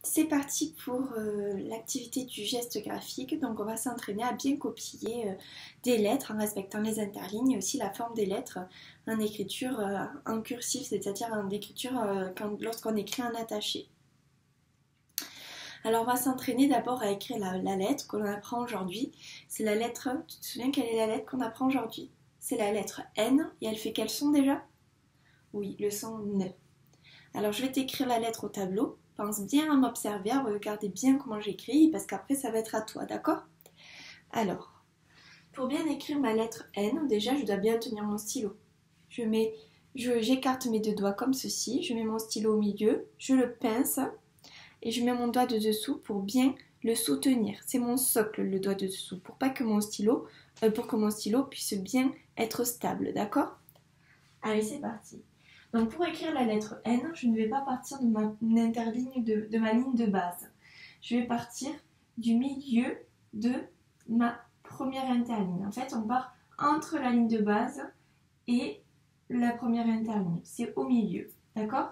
C'est parti pour l'activité du geste graphique. Donc on va s'entraîner à bien copier des lettres en respectant les interlignes et aussi la forme des lettres en écriture en cursif, c'est-à-dire en écriture lorsqu'on écrit en attaché. Alors on va s'entraîner d'abord à écrire la lettre que l'on apprend aujourd'hui. C'est la lettre, tu te souviens quelle est la lettre qu'on apprend aujourd'hui? C'est la lettre N et elle fait quel son déjà? Oui, le son N. Alors je vais t'écrire la lettre au tableau. Pense bien à m'observer, à regarder bien comment j'écris, parce qu'après ça va être à toi, d'accord? Alors, pour bien écrire ma lettre N, déjà je dois bien tenir mon stylo. J'écarte mes deux doigts comme ceci, je mets mon stylo au milieu, je le pince et je mets mon doigt de dessous pour bien le soutenir. C'est mon socle, le doigt de dessous, pour que mon stylo puisse bien être stable, d'accord? Allez, c'est parti. Donc pour écrire la lettre N, je ne vais pas partir de ma interligne de ma ligne de base. Je vais partir du milieu de ma première interligne. En fait, on part entre la ligne de base et la première interligne. C'est au milieu, d'accord?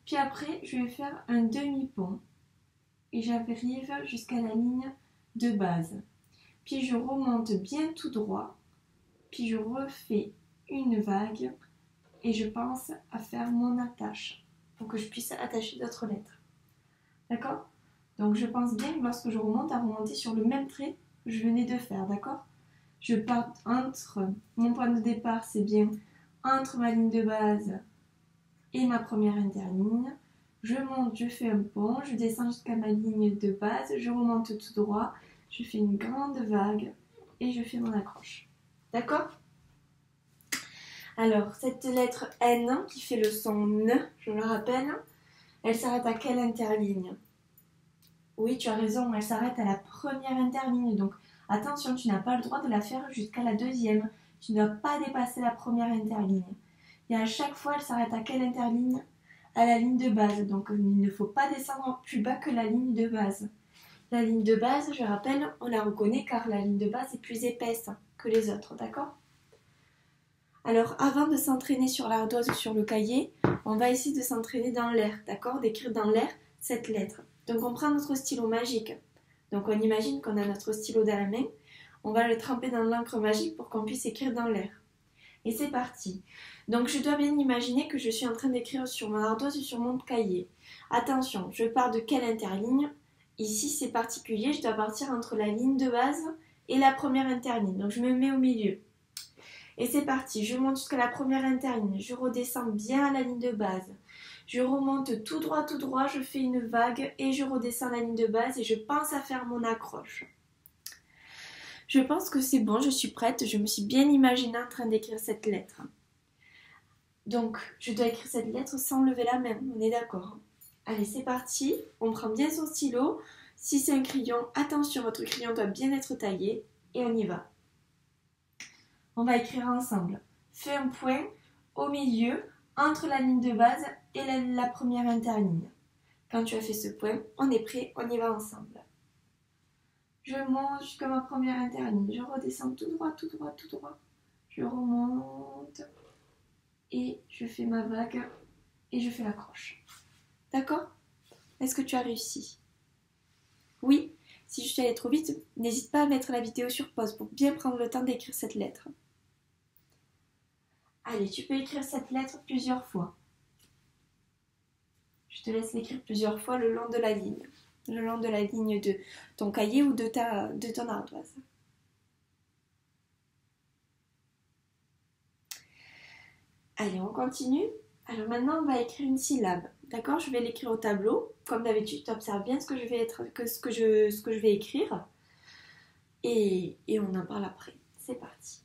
Puis après, je vais faire un demi-pont et j'arrive jusqu'à la ligne de base. Puis je remonte bien tout droit, puis je refais une vague. Et je pense à faire mon attache pour que je puisse attacher d'autres lettres. D'accord? Donc je pense bien que lorsque je remonte, à remonter sur le même trait que je venais de faire, d'accord? Je pars mon point de départ, c'est bien entre ma ligne de base et ma première interligne. Je monte, je fais un pont, je descends jusqu'à ma ligne de base, je remonte tout droit, je fais une grande vague et je fais mon accroche. D'accord? Alors, cette lettre N qui fait le son N, je le rappelle, elle s'arrête à quelle interligne? Oui, tu as raison, elle s'arrête à la première interligne. Donc, attention, tu n'as pas le droit de la faire jusqu'à la deuxième. Tu ne dois pas dépasser la première interligne. Et à chaque fois, elle s'arrête à quelle interligne? À la ligne de base. Donc, il ne faut pas descendre plus bas que la ligne de base. La ligne de base, je rappelle, on la reconnaît car la ligne de base est plus épaisse que les autres, d'accord? Alors, avant de s'entraîner sur l'ardoise ou sur le cahier, on va essayer de s'entraîner dans l'air, d'accord? D'écrire dans l'air cette lettre. Donc, on prend notre stylo magique. Donc, on imagine qu'on a notre stylo dans la main. On va le tremper dans l'encre magique pour qu'on puisse écrire dans l'air. Et c'est parti. Donc, je dois bien imaginer que je suis en train d'écrire sur mon ardoise ou sur mon cahier. Attention, je pars de quelle interligne? Ici, c'est particulier, je dois partir entre la ligne de base et la première interligne. Donc, je me mets au milieu. Et c'est parti, je monte jusqu'à la première interligne, je redescends bien à la ligne de base. Je remonte tout droit, je fais une vague et je redescends la ligne de base et je pense à faire mon accroche. Je pense que c'est bon, je suis prête, je me suis bien imaginée en train d'écrire cette lettre. Donc, je dois écrire cette lettre sans lever la main, on est d'accord? Allez, c'est parti, on prend bien son stylo. Si c'est un crayon, attention, votre crayon doit bien être taillé et on y va. On va écrire ensemble. Fais un point au milieu entre la ligne de base et la première interligne. Quand tu as fait ce point, on est prêt, on y va ensemble. Je monte jusqu'à ma première interligne. Je redescends tout droit. Je remonte et je fais ma vague et je fais l'accroche. D'accord? Est-ce que tu as réussi? Oui? Si je suis allée trop vite, n'hésite pas à mettre la vidéo sur pause pour bien prendre le temps d'écrire cette lettre. Allez, tu peux écrire cette lettre plusieurs fois. Je te laisse l'écrire plusieurs fois le long de la ligne. Le long de la ligne de ton cahier ou de ton ardoise. Allez, on continue. Alors maintenant, on va écrire une syllabe. D'accord? Je vais l'écrire au tableau. Comme d'habitude, tu observes bien ce que je vais écrire. Et on en parle après. C'est parti.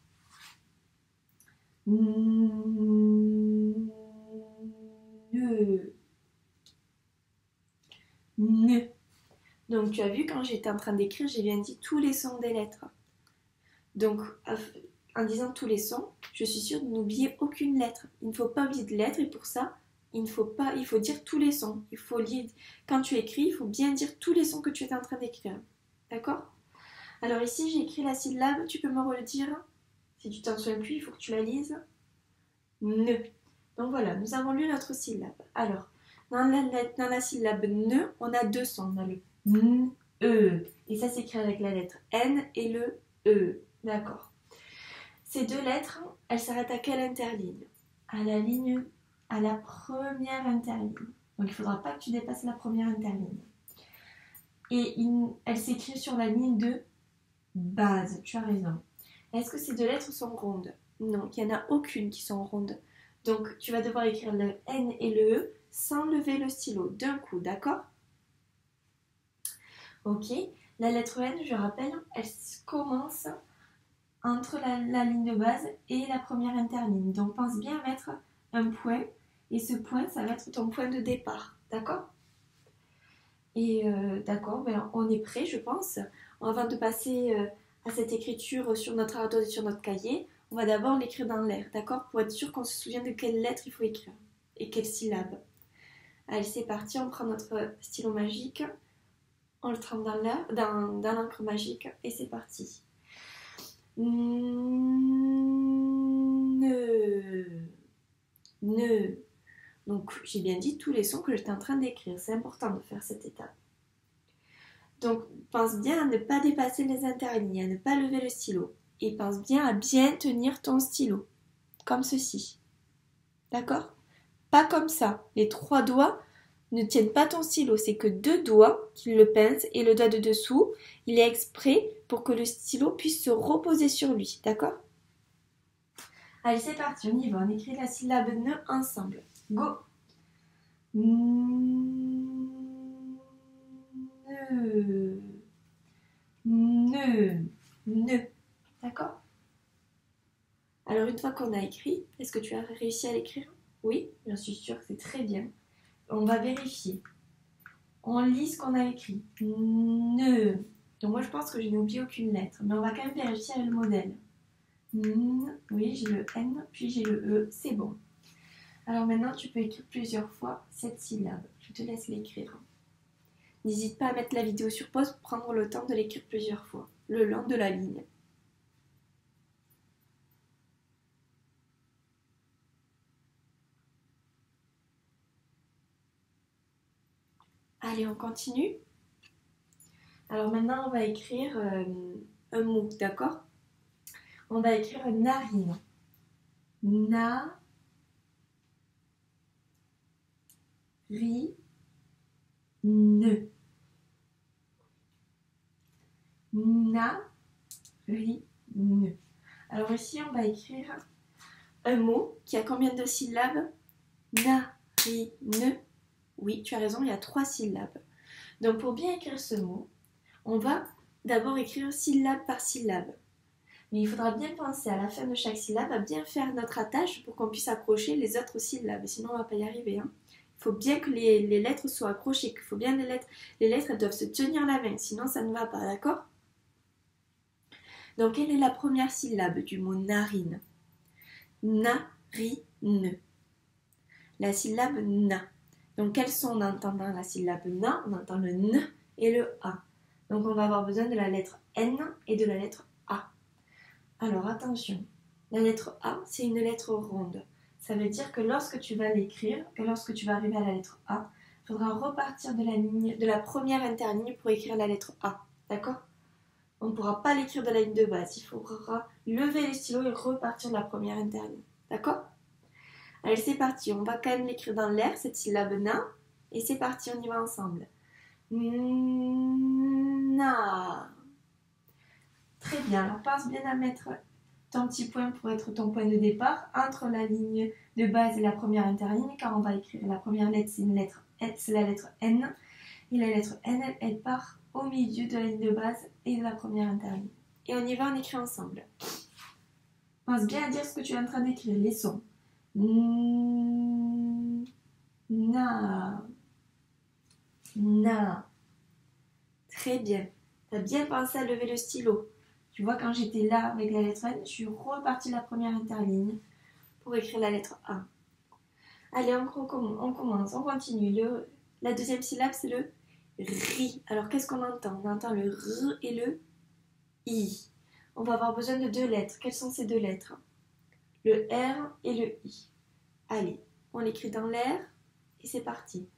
Ne. Donc tu as vu, quand j'étais en train d'écrire, j'ai bien dit tous les sons des lettres. Donc en disant tous les sons, je suis sûre de n'oublier aucune lettre. Il ne faut pas oublier de lettres et pour ça, il faut dire tous les sons. Quand tu écris, il faut bien dire tous les sons que tu es en train d'écrire. D'accord? Alors ici, j'ai écrit la syllabe, tu peux me redire? Si tu t'en souviens plus, il faut que tu la lises. Ne. Donc voilà, nous avons lu notre syllabe. Alors, Dans la syllabe ne, on a deux sons. On a le n, e. Et ça s'écrit avec la lettre n et le e. D'accord. Ces deux lettres, elles s'arrêtent à quelle interligne? À la première interligne. Donc il ne faudra pas que tu dépasses la première interligne. Et elles s'écrivent sur la ligne de base. Tu as raison. Est-ce que ces deux lettres sont rondes? Non, il n'y en a aucune qui sont rondes. Donc tu vas devoir écrire le N et le E sans lever le stylo d'un coup, d'accord? Ok. La lettre N, je rappelle, elle commence entre la ligne de base et la première interligne. Donc pense bien à mettre un point. Et ce point, ça va être ton point de départ. D'accord? Et d'accord, ben, on est prêt, je pense. Avant de passer à cette écriture sur notre ardoise et sur notre cahier, on va d'abord l'écrire dans l'air, d'accord? Pour être sûr qu'on se souvient de quelle lettre il faut écrire et quelle syllabe. Allez, c'est parti, on prend notre stylo magique, on le trempe dans l'air, dans l'encre magique, et c'est parti. Ne. Donc, j'ai bien dit tous les sons que j'étais en train d'écrire. C'est important de faire cette étape. Donc, pense bien à ne pas dépasser les interlignes, à ne pas lever le stylo. Et pense bien à bien tenir ton stylo. Comme ceci. D'accord? Pas comme ça. Les trois doigts ne tiennent pas ton stylo. C'est que deux doigts qui le pincent et le doigt de dessous, il est exprès pour que le stylo puisse se reposer sur lui. D'accord? Allez, c'est parti. On y va. On écrit la syllabe ne ensemble. Go! Ne. D'accord? Alors, une fois qu'on a écrit, est-ce que tu as réussi à l'écrire? Oui, j'en suis sûre que c'est très bien. On va vérifier. On lit ce qu'on a écrit. Ne. Donc, moi, je pense que je n'ai oublié aucune lettre. Mais on va quand même vérifier avec le modèle. Oui, j'ai le N, puis j'ai le E. C'est bon. Alors maintenant, tu peux écrire plusieurs fois cette syllabe. Je te laisse l'écrire. N'hésite pas à mettre la vidéo sur pause pour prendre le temps de l'écrire plusieurs fois, le long de la ligne. Allez, on continue. Alors maintenant, on va écrire un mot, d'accord? On va écrire narine. Na. Ne. Ne. Alors ici, on va écrire un mot qui a combien de syllabes? Ne. Oui, tu as raison, il y a 3 syllabes. Donc pour bien écrire ce mot, on va d'abord écrire syllabe par syllabe. Mais il faudra bien penser à la fin de chaque syllabe à bien faire notre attache pour qu'on puisse accrocher les autres syllabes. Sinon, on ne va pas y arriver. Hein. Il faut bien que les lettres soient accrochées. Il faut bien les lettres, elles doivent se tenir la main. Sinon, ça ne va pas. D'accord? Donc, quelle est la première syllabe du mot narine? Narine. La syllabe na. Donc, quels sont on entend dans la syllabe na? On entend le n et le a. Donc, on va avoir besoin de la lettre n et de la lettre a. Alors, attention. La lettre a, c'est une lettre ronde. Ça veut dire que lorsque tu vas l'écrire, que lorsque tu vas arriver à la lettre a, il faudra repartir de la première interligne pour écrire la lettre a. D'accord? On ne pourra pas l'écrire de la ligne de base. Il faudra lever les stylos et repartir de la première interligne. D'accord? Allez, c'est parti. On va quand même l'écrire dans l'air, cette syllabe na. Et c'est parti, on y va ensemble. Na. Très bien. Alors, pense bien à mettre ton petit point pour être ton point de départ entre la ligne de base et la première interligne, car on va écrire la première lettre, c'est la lettre N. Et la lettre N, elle part au milieu de la ligne de base et de la première interligne. Et on y va, on écrit ensemble. Pense bien à dire ce que tu es en train d'écrire, les sons. Na. Très bien. Tu as bien pensé à lever le stylo. Tu vois, quand j'étais là avec la lettre N, je suis repartie de la première interligne pour écrire la lettre A. Allez, on commence, on continue. La deuxième syllabe, c'est le RI. Alors, qu'est-ce qu'on entend? On entend le R et le I. On va avoir besoin de 2 lettres. Quelles sont ces 2 lettres? Le R et le I. Allez, on l'écrit dans l'air et c'est parti.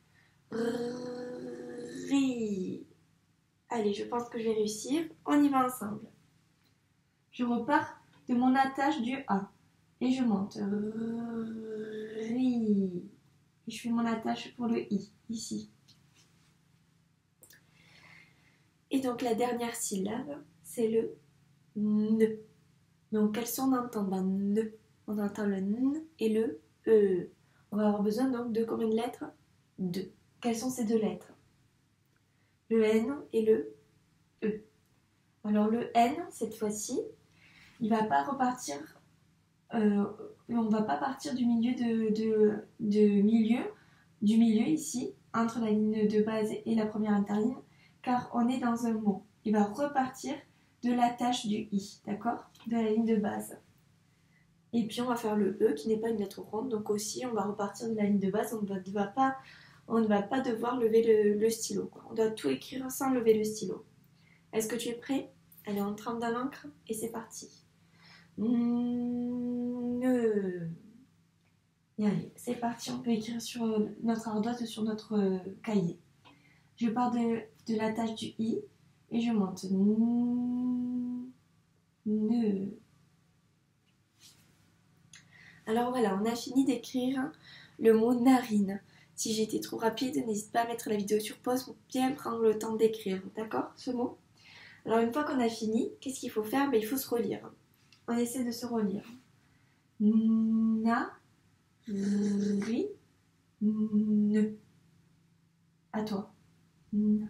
Ri. Allez, je pense que je vais réussir. On y va ensemble. Je repars de mon attache du A et je monte. Ri. Et je fais mon attache pour le I, ici. Et donc la dernière syllabe, c'est le N. Donc quel son on entend dans N? On entend le N et le E. On va avoir besoin donc de combien de lettres? 2. Quelles sont ces 2 lettres? Le N et le E. Alors le N, cette fois-ci, il va pas repartir, on va pas partir du milieu du milieu ici, entre la ligne de base et la première interligne, car on est dans un mot. Il va repartir de l'attache du I, d'accord? De la ligne de base. Et puis on va faire le E qui n'est pas une lettre ronde, donc aussi on va repartir de la ligne de base, on ne va pas devoir lever le stylo, quoi. On doit tout écrire sans lever le stylo. Est-ce que tu es prêt? Allez, on trempe dans l'encre et c'est parti. Ne. Et allez, c'est parti, on peut écrire sur notre ardoise ou sur notre cahier. Je pars de l'attache du I et je monte. Ne. Alors voilà, on a fini d'écrire le mot narine. Si j'ai été trop rapide, n'hésite pas à mettre la vidéo sur pause pour bien prendre le temps d'écrire, d'accord, ce mot? Alors une fois qu'on a fini, qu'est-ce qu'il faut faire? Il faut se relire. On essaie de se relire. Na, ri, ne. À toi. Ne.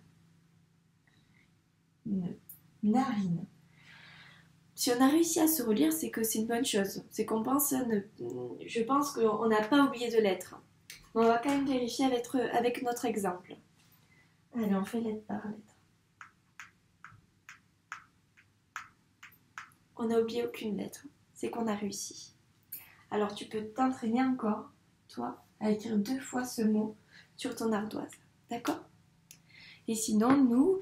Narine. Si on a réussi à se relire, c'est que c'est une bonne chose. C'est qu'on pense, je pense qu'on n'a pas oublié de lettres. On va quand même vérifier avec notre exemple. Allez, on fait lettre par lettre. On n'a oublié aucune lettre. C'est qu'on a réussi. Alors tu peux t'entraîner encore, toi, à écrire 2 fois ce mot sur ton ardoise. D'accord? Et sinon, nous,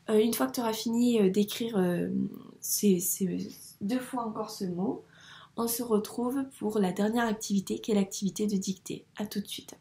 une fois que tu auras fini d'écrire 2 fois encore ce mot, on se retrouve pour la dernière activité qui est l'activité de dictée. À tout de suite.